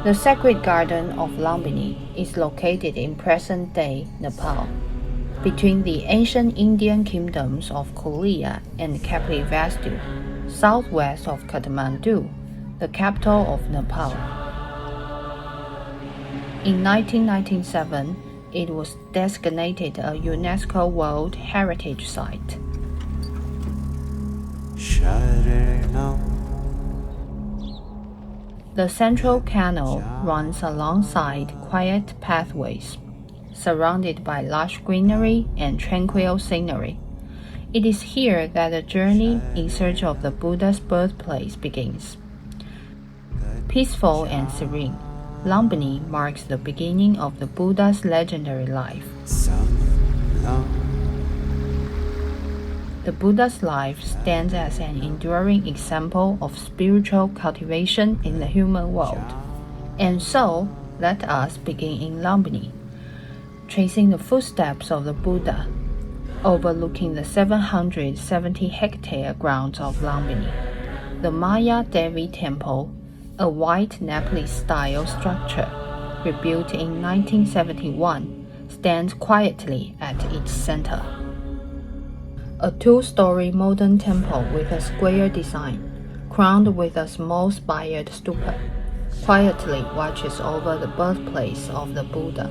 The sacred garden of Lumbini is located in present-day Nepal, between the ancient Indian kingdoms of Korea and Kapilavastu, southwest of Kathmandu, the capital of Nepal. In 1997, it was designated a UNESCO World Heritage Site. The central canal runs alongside quiet pathways, surrounded by lush greenery and tranquil scenery. It is here that the journey in search of the Buddha's birthplace begins. Peaceful and serene, Lumbini marks the beginning of the Buddha's legendary life. The Buddha's life stands as an enduring example of spiritual cultivation in the human world. And so, let us begin in Lumbini, tracing the footsteps of the Buddha, overlooking the 770-hectare grounds of Lumbini. The Maya Devi Temple, a white Nepalese-style structure, rebuilt in 1971, stands quietly at its center. A two-story modern temple with a square design, crowned with a small spired stupa, quietly watches over the birthplace of the Buddha.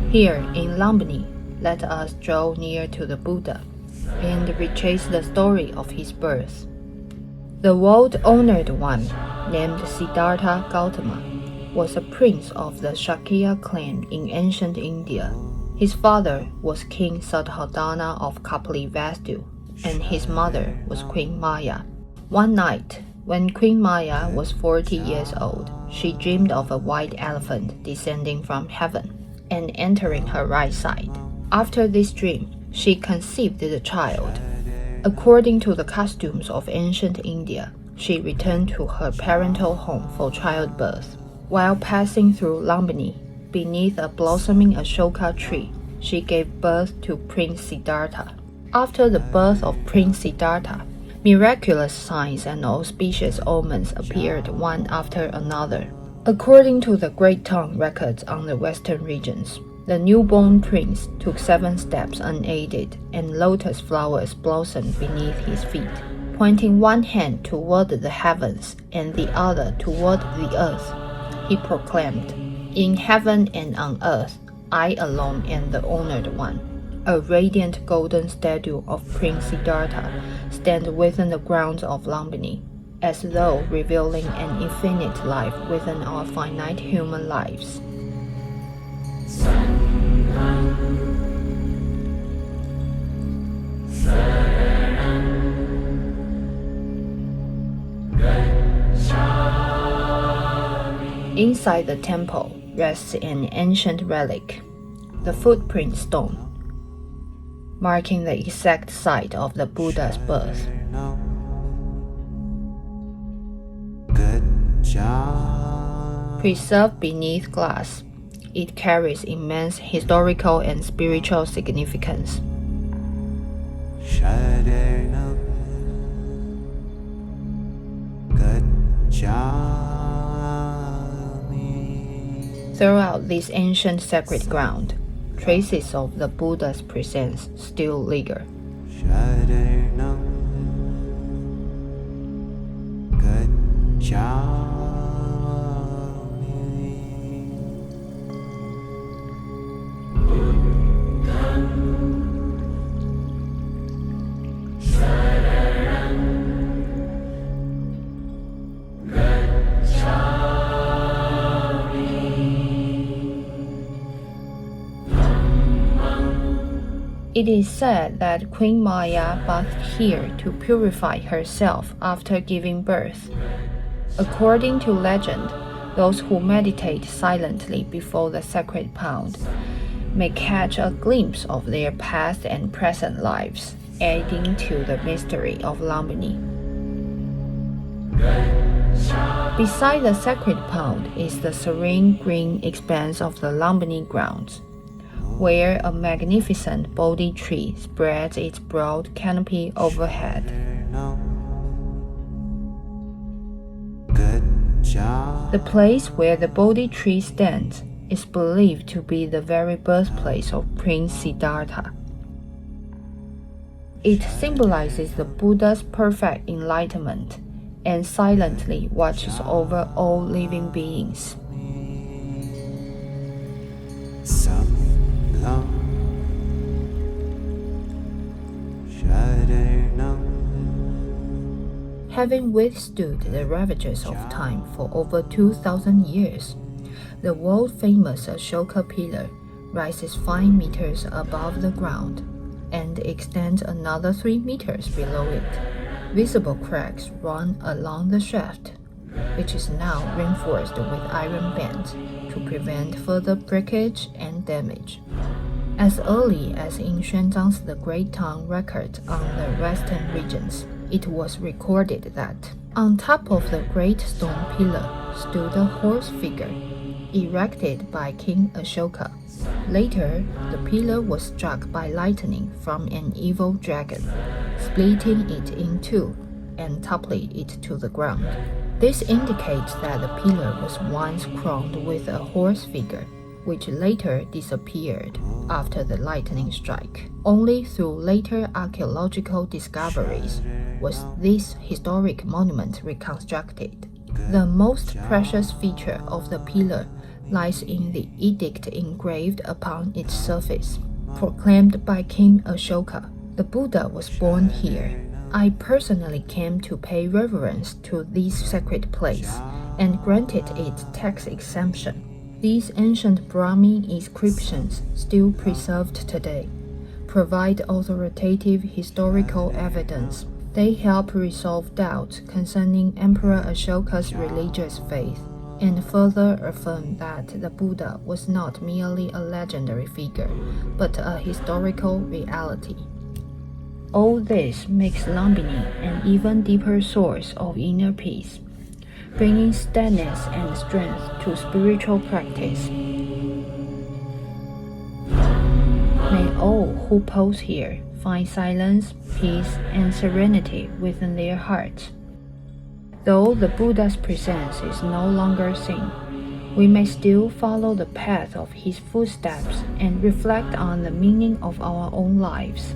Here in Lumbini, let us draw near to the Buddha and retrace the story of his birth. The world-honored one, named Siddhartha Gautama, was a prince of the Shakya clan in ancient India. His father was King Saddhodana of Kapilavastu, and his mother was Queen Maya. One night, when Queen Maya was 40 years old, she dreamed of a white elephant descending from heaven and entering her right side. After this dream, she conceived the child. According to the customs of ancient India, she returned to her parental home for childbirth. While passing through Lumbini, beneath a blossoming Ashoka tree, she gave birth to Prince Siddhartha. After the birth of Prince Siddhartha, miraculous signs and auspicious omens appeared one after another. According to the Great Tongue records on the western regions, the newborn prince took 7 steps unaided, and lotus flowers blossomed beneath his feet. Pointing one hand toward the heavens and the other toward the earth, he proclaimed, "In heaven and on earth, I alone am the honored one." A radiant golden statue of Prince Siddhartha stands within the grounds of Lumbini, as though revealing an infinite life within our finite human lives. Inside the temple rests an ancient relic, the footprint stone, marking the exact site of the Buddha's birth. Preserved beneath glass, it carries immense historical and spiritual significance. Throughout this ancient sacred ground, traces of the Buddha's presence still linger. It is said that Queen Maya bathed here to purify herself after giving birth. According to legend, those who meditate silently before the sacred pound may catch a glimpse of their past and present lives, adding to the mystery of Lumbini. Beside the sacred pound is the serene green expanse of the Lumbini grounds, where a magnificent Bodhi tree spreads its broad canopy overhead. The place where the Bodhi tree stands is believed to be the very birthplace of Prince Siddhartha. It symbolizes the Buddha's perfect enlightenment and silently watches over all living beings. Having withstood the ravages of time for over 2,000 years, the world-famous Ashoka pillar rises 5 meters above the ground and extends another 3 meters below it. Visible cracks run along the shaft, which is now reinforced with iron bands to prevent further breakage and damage. As early as in Xuanzang's The Great Tang record on the western regions, it was recorded that on top of the great stone pillar stood a horse figure, erected by King Ashoka. Later, the pillar was struck by lightning from an evil dragon, splitting it in two and toppling it to the ground. This indicates that the pillar was once crowned with a horse figure, which later disappeared after the lightning strike. Only through later archaeological discoveries was this historic monument reconstructed. The most precious feature of the pillar lies in the edict engraved upon its surface, proclaimed by King Ashoka. The Buddha was born here. I personally came to pay reverence to this sacred place and granted it tax exemption. These ancient Brahmin inscriptions, still preserved today, provide authoritative historical evidence. They help resolve doubts concerning Emperor Ashoka's religious faith and further affirm that the Buddha was not merely a legendary figure, but a historical reality. All this makes Lumbini an even deeper source of inner peace, bringing steadiness and strength to spiritual practice. May all who pause here find silence, peace, and serenity within their hearts. Though the Buddha's presence is no longer seen, we may still follow the path of his footsteps and reflect on the meaning of our own lives.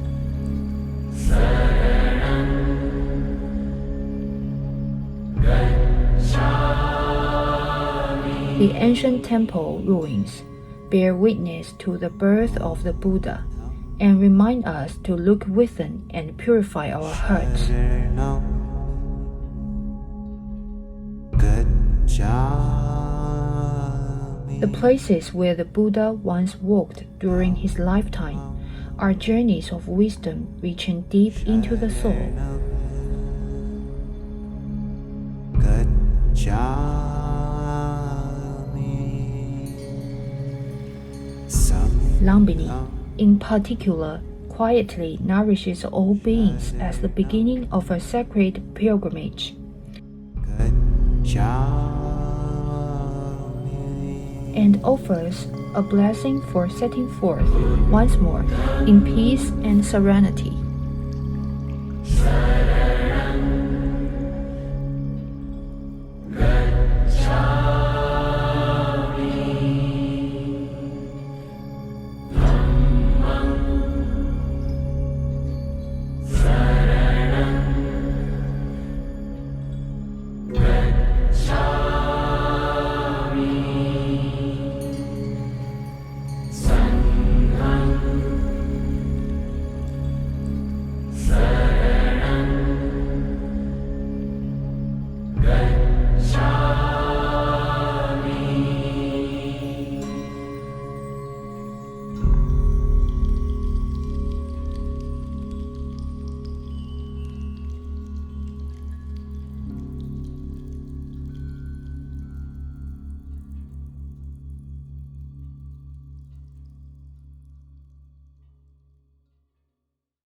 The ancient temple ruins bear witness to the birth of the Buddha and remind us to look within and purify our hearts. The places where the Buddha once walked during his lifetime are journeys of wisdom reaching deep into the soul. Lumbini, in particular, quietly nourishes all beings as the beginning of a sacred pilgrimage. And offers a blessing for setting forth once more in peace and serenity.